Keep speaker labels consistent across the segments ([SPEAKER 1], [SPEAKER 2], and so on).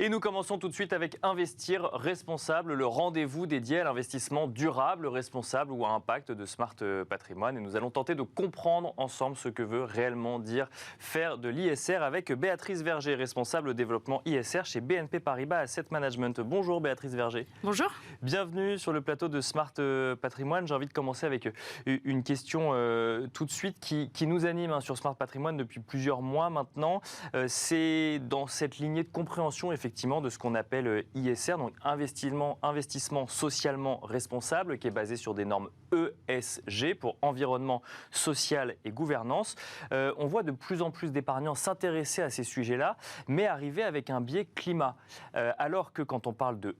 [SPEAKER 1] Et nous commençons tout de suite avec Investir responsable, le rendez-vous dédié à l'investissement durable, responsable ou à impact de Smart Patrimoine. Et nous allons tenter de comprendre ensemble ce que veut réellement dire faire de l'ISR avec Béatrice Verger, responsable développement ISR chez BNP Paribas Asset Management. Bonjour Béatrice Verger.
[SPEAKER 2] Bonjour.
[SPEAKER 1] Bienvenue sur le plateau de Smart Patrimoine. J'ai envie de commencer avec une question tout de suite qui nous anime sur Smart Patrimoine depuis plusieurs mois maintenant. C'est dans cette lignée de compréhension effectivement de ce qu'on appelle ISR, donc investissement socialement responsable, qui est basé sur des normes ESG pour environnement, social et gouvernance. On voit de plus en plus d'épargnants s'intéresser à ces sujets-là, mais arriver avec un biais climat. Alors que quand on parle de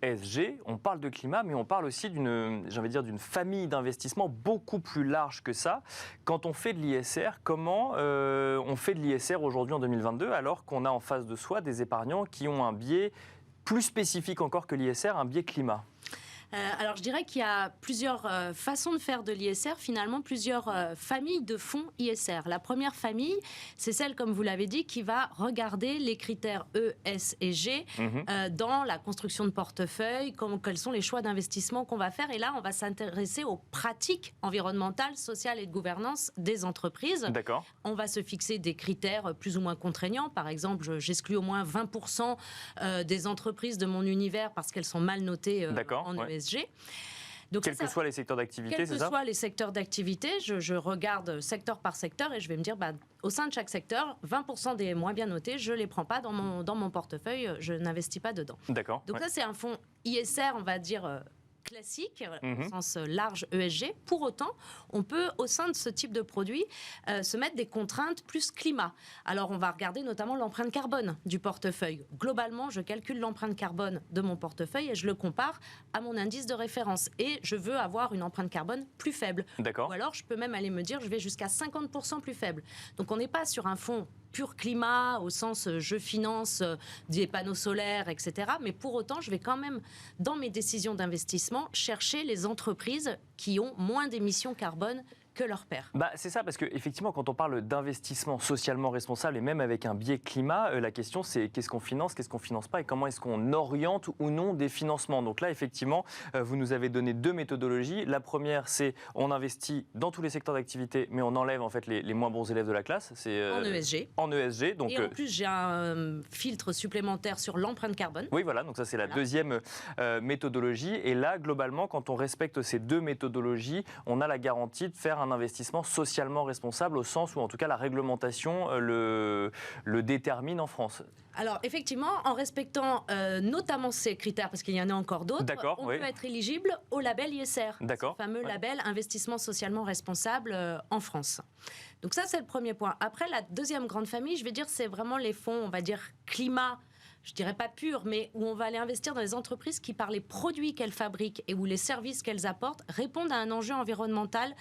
[SPEAKER 1] ESG, on parle de climat, mais on parle aussi d'une famille d'investissements beaucoup plus large que ça. Quand on fait de l'ISR, comment on fait de l'ISR aujourd'hui en 2022, alors qu'on a en face de soi des épargnants qui ont un biais plus spécifique encore que l'ISR, un biais climat?
[SPEAKER 2] Alors, je dirais qu'il y a plusieurs façons de faire de l'ISR, finalement, plusieurs familles de fonds ISR. La première famille, c'est celle, comme vous l'avez dit, qui va regarder les critères E, S et G dans la construction de portefeuille, quels sont les choix d'investissement qu'on va faire. Et là, on va s'intéresser aux pratiques environnementales, sociales et de gouvernance des entreprises.
[SPEAKER 1] D'accord.
[SPEAKER 2] On va se fixer des critères plus ou moins contraignants. Par exemple, j'exclus au moins 20% des entreprises de mon univers parce qu'elles sont mal notées en ESG. Donc
[SPEAKER 1] quels que soient les secteurs d'activité, c'est ça ?
[SPEAKER 2] Quels que soient les secteurs d'activité, je regarde secteur par secteur et je vais me dire, au sein de chaque secteur, 20% des moins bien notés, je ne les prends pas dans mon portefeuille, je n'investis pas dedans.
[SPEAKER 1] D'accord.
[SPEAKER 2] Donc ça, c'est un fonds ISR, on va dire classique, au sens large ESG. Pour autant, on peut, au sein de ce type de produit, se mettre des contraintes plus climat. Alors, on va regarder notamment l'empreinte carbone du portefeuille. Globalement, je calcule l'empreinte carbone de mon portefeuille et je le compare à mon indice de référence. Et je veux avoir une empreinte carbone plus faible.
[SPEAKER 1] D'accord.
[SPEAKER 2] Ou alors, je peux même aller me dire, je vais jusqu'à 50% plus faible. Donc, on n'est pas sur un fonds pur climat, au sens je finance des panneaux solaires, etc. Mais pour autant, je vais quand même, dans mes décisions d'investissement, chercher les entreprises qui ont moins d'émissions carbone que leur père.
[SPEAKER 1] C'est ça, parce qu'effectivement, quand on parle d'investissement socialement responsable et même avec un biais climat, la question c'est qu'est-ce qu'on finance pas et comment est-ce qu'on oriente ou non des financements. Donc là, effectivement, vous nous avez donné deux méthodologies. La première, c'est on investit dans tous les secteurs d'activité, mais on enlève en fait les moins bons élèves de la classe. C'est
[SPEAKER 2] en ESG.
[SPEAKER 1] En ESG. Donc,
[SPEAKER 2] et en plus, j'ai un filtre supplémentaire sur l'empreinte carbone.
[SPEAKER 1] Oui, voilà, donc ça c'est la deuxième méthodologie. Et là, globalement, quand on respecte ces deux méthodologies, on a la garantie de faire un investissement socialement responsable au sens où en tout cas la réglementation le détermine en France.
[SPEAKER 2] Alors effectivement, en respectant notamment ces critères, parce qu'il y en a encore d'autres, on peut être éligible au label ISR, ce fameux label investissement socialement responsable en France. Donc ça c'est le premier point. Après la deuxième grande famille, je vais dire c'est vraiment les fonds, on va dire climat. Je dirais pas pur, mais où on va aller investir dans les entreprises qui, par les produits qu'elles fabriquent et où les services qu'elles apportent, répondent à un enjeu environnemental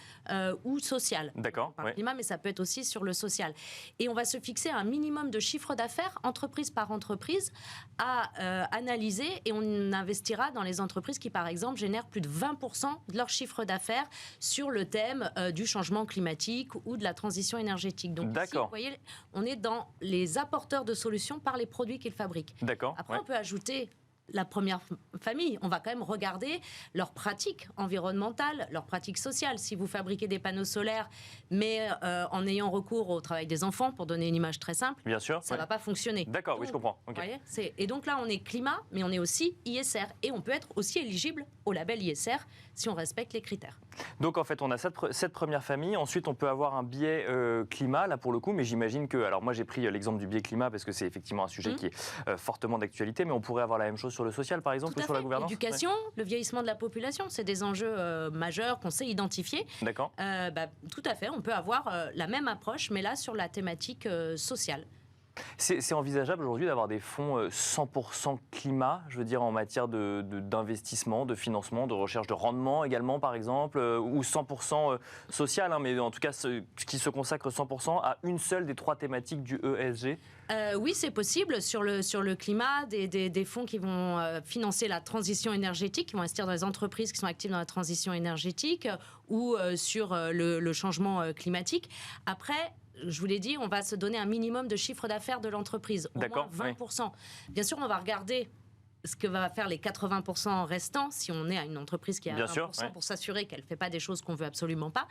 [SPEAKER 2] ou social.
[SPEAKER 1] D'accord.
[SPEAKER 2] Par le climat, mais ça peut être aussi sur le social. Et on va se fixer un minimum de chiffre d'affaires, entreprise par entreprise, à analyser et on investira dans les entreprises qui, par exemple, génèrent plus de 20% de leur chiffre d'affaires sur le thème du changement climatique ou de la transition énergétique. Donc ici, vous voyez, on est dans les apporteurs de solutions par les produits qu'ils fabriquent.
[SPEAKER 1] D'accord.
[SPEAKER 2] Après, on peut ajouter la première famille. On va quand même regarder leurs pratiques environnementales, leurs pratiques sociales. Si vous fabriquez des panneaux solaires, mais en ayant recours au travail des enfants, pour donner une image très simple,
[SPEAKER 1] bien sûr,
[SPEAKER 2] ça ne va pas fonctionner.
[SPEAKER 1] D'accord,
[SPEAKER 2] donc,
[SPEAKER 1] oui, je comprends. Okay.
[SPEAKER 2] Voyez, et donc là, on est climat, mais on est aussi ISR. Et on peut être aussi éligible au label ISR si on respecte les critères.
[SPEAKER 1] Donc en fait, on a cette première famille. Ensuite, on peut avoir un biais climat, là pour le coup, mais j'imagine que... Alors moi, j'ai pris l'exemple du biais climat parce que c'est effectivement un sujet qui est fortement d'actualité, mais on pourrait avoir la même chose sur le social, par exemple, ou sur la gouvernance.
[SPEAKER 2] L'éducation, le vieillissement de la population, c'est des enjeux majeurs qu'on sait identifier.
[SPEAKER 1] D'accord.
[SPEAKER 2] Tout à fait, on peut avoir la même approche, mais là, sur la thématique sociale.
[SPEAKER 1] C'est envisageable aujourd'hui d'avoir des fonds 100% climat, je veux dire en matière d'investissement, de financement, de recherche de rendement également par exemple, ou 100% social, mais en tout cas qui se consacre 100% à une seule des trois thématiques du ESG.
[SPEAKER 2] Oui, c'est possible. Sur le climat, des fonds qui vont financer la transition énergétique, qui vont investir dans les entreprises qui sont actives dans la transition énergétique ou sur le changement climatique. Après, je vous l'ai dit, on va se donner un minimum de chiffre d'affaires de l'entreprise, au moins 20%. Oui. Bien sûr, on va regarder ce que va faire les 80% restants si on est à une entreprise qui est à 20% pour s'assurer qu'elle ne fait pas des choses qu'on ne veut absolument pas.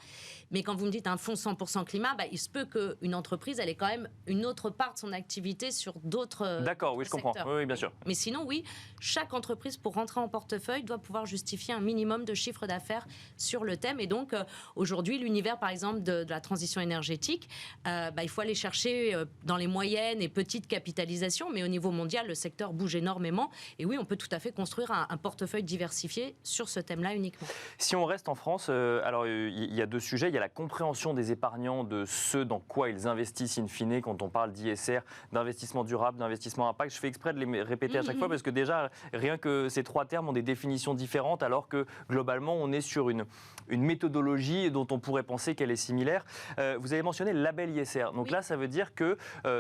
[SPEAKER 2] Mais quand vous me dites un fonds 100% climat, il se peut qu'une entreprise elle ait quand même une autre part de son activité sur d'autres
[SPEAKER 1] D'accord, oui, je comprends. Oui, bien sûr.
[SPEAKER 2] Mais sinon, oui, chaque entreprise, pour rentrer en portefeuille, doit pouvoir justifier un minimum de chiffre d'affaires sur le thème. Et donc, aujourd'hui, l'univers, par exemple, de la transition énergétique, il faut aller chercher dans les moyennes et petites capitalisations. Mais au niveau mondial, le secteur bouge énormément. Et oui, on peut tout à fait construire un portefeuille diversifié sur ce thème-là uniquement.
[SPEAKER 1] Si on reste en France, alors il y a deux sujets. Il y a la compréhension des épargnants de ce dans quoi ils investissent in fine quand on parle d'ISR, d'investissement durable, d'investissement impact. Je fais exprès de les répéter à chaque fois parce que déjà, rien que ces trois termes ont des définitions différentes alors que globalement, on est sur une méthodologie dont on pourrait penser qu'elle est similaire. Vous avez mentionné le label ISR. Donc là, ça veut dire que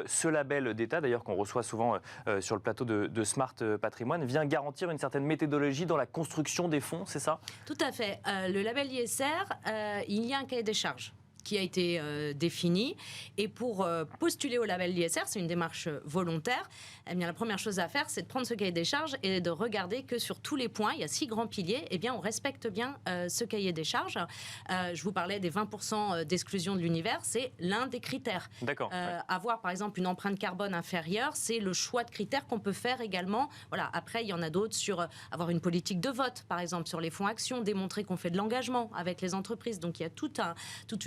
[SPEAKER 1] ce label d'État, d'ailleurs qu'on reçoit souvent sur le plateau de Smart Patrimoine, vient garantir une certaine méthodologie dans la construction des fonds, c'est ça ?
[SPEAKER 2] Tout à fait. Le label ISR, il y a un cahier des charges qui a été défini. Et pour postuler au label ISR, c'est une démarche volontaire. Eh bien, la première chose à faire, c'est de prendre ce cahier des charges et de regarder que sur tous les points, il y a 6 grands piliers, eh bien, on respecte bien ce cahier des charges. Je vous parlais des 20% d'exclusion de l'univers, c'est l'un des critères.
[SPEAKER 1] D'accord.
[SPEAKER 2] Avoir, par exemple, une empreinte carbone inférieure, c'est le choix de critères qu'on peut faire également. Voilà. Après, il y en a d'autres sur avoir une politique de vote, par exemple, sur les fonds actions, démontrer qu'on fait de l'engagement avec les entreprises. Donc, il y a toute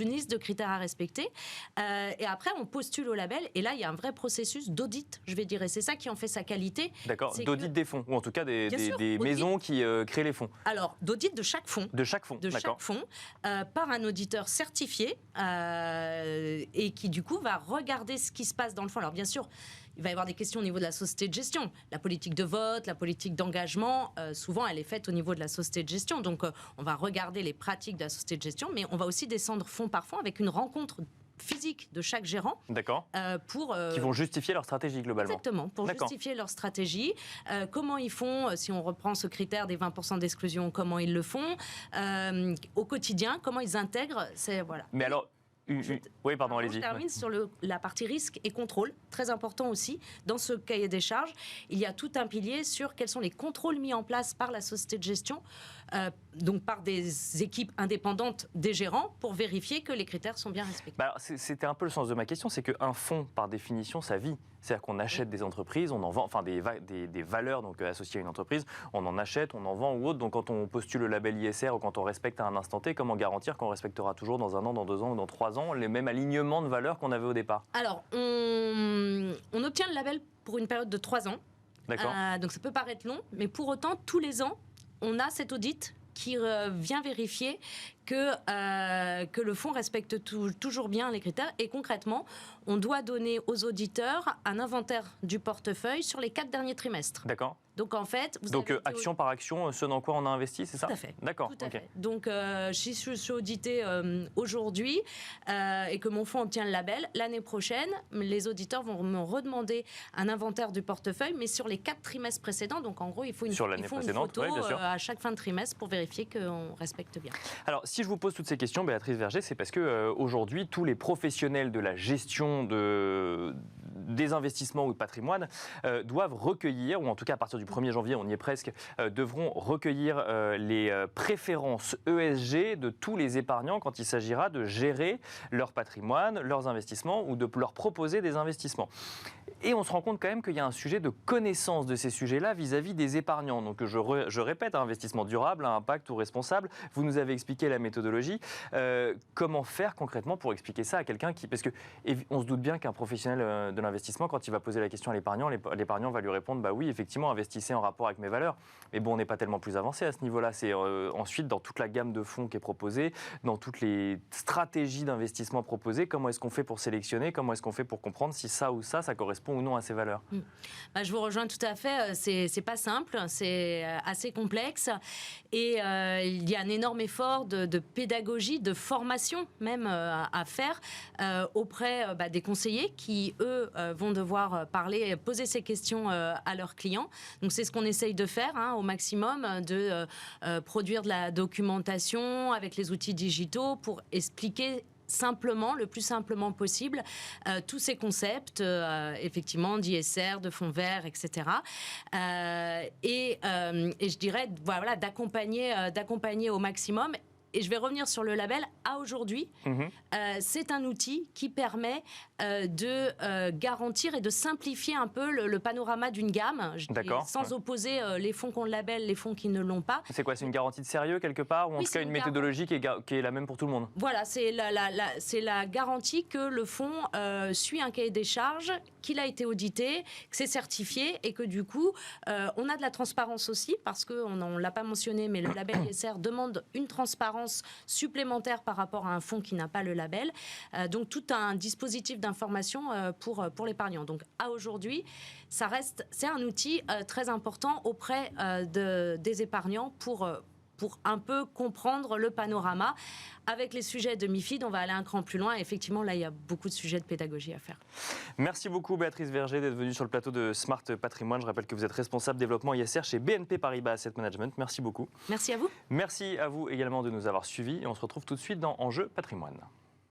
[SPEAKER 2] une liste de critères à respecter. Et après, on postule au label. Et là, il y a un vrai processus d'audit, je vais dire. Et c'est ça qui en fait sa qualité.
[SPEAKER 1] D'accord, d'audit des fonds, ou en tout cas des maisons qui créent les fonds.
[SPEAKER 2] Alors, d'audit de chaque fonds.
[SPEAKER 1] De chaque fonds, d'accord.
[SPEAKER 2] Chaque fonds, par un auditeur certifié et qui, du coup, va regarder ce qui se passe dans le fonds. Alors, bien sûr, il va y avoir des questions au niveau de la société de gestion. La politique de vote, la politique d'engagement, souvent, elle est faite au niveau de la société de gestion. Donc, on va regarder les pratiques de la société de gestion, mais on va aussi descendre fonds par fonds avec une rencontre physique de chaque gérant.
[SPEAKER 1] D'accord. Qui vont justifier leur stratégie globalement.
[SPEAKER 2] Exactement, pour justifier leur stratégie. Comment ils font, si on reprend ce critère des 20% d'exclusion, comment ils le font au quotidien, comment ils intègrent. Voilà.
[SPEAKER 1] Mais alors... Oui, pardon, allez-y.
[SPEAKER 2] Je termine sur la partie risque et contrôle, très important aussi. Dans ce cahier des charges, il y a tout un pilier sur quels sont les contrôles mis en place par la société de gestion, donc par des équipes indépendantes des gérants, pour vérifier que les critères sont bien respectés.
[SPEAKER 1] C'était un peu le sens de ma question, c'est qu'un fonds, par définition, ça vit. C'est-à-dire qu'on achète des entreprises, on en vend, enfin des valeurs donc, associées à une entreprise, on en achète, on en vend ou autre. Donc quand on postule le label ISR ou quand on respecte à un instant T, comment garantir qu'on respectera toujours dans 1 an, dans 2 ans ou dans 3 ans les mêmes alignements de valeurs qu'on avait au départ ?
[SPEAKER 2] Alors, on obtient le label pour une période de 3 ans.
[SPEAKER 1] D'accord.
[SPEAKER 2] Donc ça peut paraître long, mais pour autant, tous les ans, on a cet audit qui vient vérifier que le fonds respecte toujours bien les critères. Et concrètement, on doit donner aux auditeurs un inventaire du portefeuille sur les 4 derniers trimestres.
[SPEAKER 1] D'accord.
[SPEAKER 2] Donc en fait,
[SPEAKER 1] action par action, ce dans quoi on a investi, c'est ça ?
[SPEAKER 2] Tout à fait.
[SPEAKER 1] D'accord.
[SPEAKER 2] Tout à fait. Donc si je suis auditée aujourd'hui et que mon fonds obtient le label, l'année prochaine, les auditeurs vont me redemander un inventaire du portefeuille, mais sur les 4 trimestres précédents. Donc en gros, il faut une photo à chaque fin de trimestre pour vérifier qu'on respecte bien.
[SPEAKER 1] Alors si je vous pose toutes ces questions, Béatrice Verger, c'est parce que aujourd'hui, tous les professionnels de la gestion des investissements ou de patrimoine doivent recueillir, ou en tout cas à partir du 1er janvier, on y est presque, devront recueillir les préférences ESG de tous les épargnants quand il s'agira de gérer leur patrimoine, leurs investissements ou de leur proposer des investissements. Et on se rend compte quand même qu'il y a un sujet de connaissance de ces sujets-là vis-à-vis des épargnants. Donc je répète, investissement durable, impact ou responsable, vous nous avez expliqué la méthodologie. Comment faire concrètement pour expliquer ça à quelqu'un qui... Parce qu'on se doute bien qu'un professionnel de l'investissement, quand il va poser la question à l'épargnant, l'épargnant va lui répondre « bah oui, effectivement, investissez en rapport avec mes valeurs ». Mais bon, on n'est pas tellement plus avancé à ce niveau-là. C'est ensuite dans toute la gamme de fonds qui est proposée, dans toutes les stratégies d'investissement proposées, comment est-ce qu'on fait pour sélectionner, comment est-ce qu'on fait pour comprendre si ça ou ça correspond ou non à ces valeurs.
[SPEAKER 2] Je vous rejoins tout à fait. C'est pas simple, c'est assez complexe. Et il y a un énorme effort de pédagogie, de formation même à faire auprès des conseillers qui, eux, vont devoir parler, poser ces questions à leurs clients. Donc c'est ce qu'on essaye de faire au maximum, de produire de la documentation avec les outils digitaux pour expliquer simplement, le plus simplement possible, tous ces concepts, effectivement, d'ISR, de fonds verts, etc. Et je dirais, voilà, d'accompagner au maximum. Et je vais revenir sur le label. À aujourd'hui, c'est un outil qui permet de garantir et de simplifier un peu le panorama d'une gamme, sans opposer les fonds qui ont le label, les fonds qui ne l'ont pas.
[SPEAKER 1] C'est quoi? C'est une garantie de sérieux quelque part, ou en tout cas une méthodologie qui est la même pour tout le monde?
[SPEAKER 2] Voilà, c'est la garantie que le fonds suit un cahier des charges, qu'il a été audité, que c'est certifié et que du coup, on a de la transparence aussi, parce qu'on ne l'a pas mentionné, mais le label ISR demande une transparence supplémentaire par rapport à un fonds qui n'a pas le label. Donc tout un dispositif d'information pour l'épargnant. Donc à aujourd'hui, c'est un outil très important auprès des épargnants pour un peu comprendre le panorama. Avec les sujets de MiFID, on va aller un cran plus loin. Effectivement, là, il y a beaucoup de sujets de pédagogie à faire.
[SPEAKER 1] Merci beaucoup, Béatrice Verger, d'être venue sur le plateau de Smart Patrimoine. Je rappelle que vous êtes responsable développement ISR chez BNP Paribas Asset Management. Merci beaucoup.
[SPEAKER 2] Merci à vous.
[SPEAKER 1] Merci à vous également de nous avoir suivis. Et on se retrouve tout de suite dans Enjeu Patrimoine.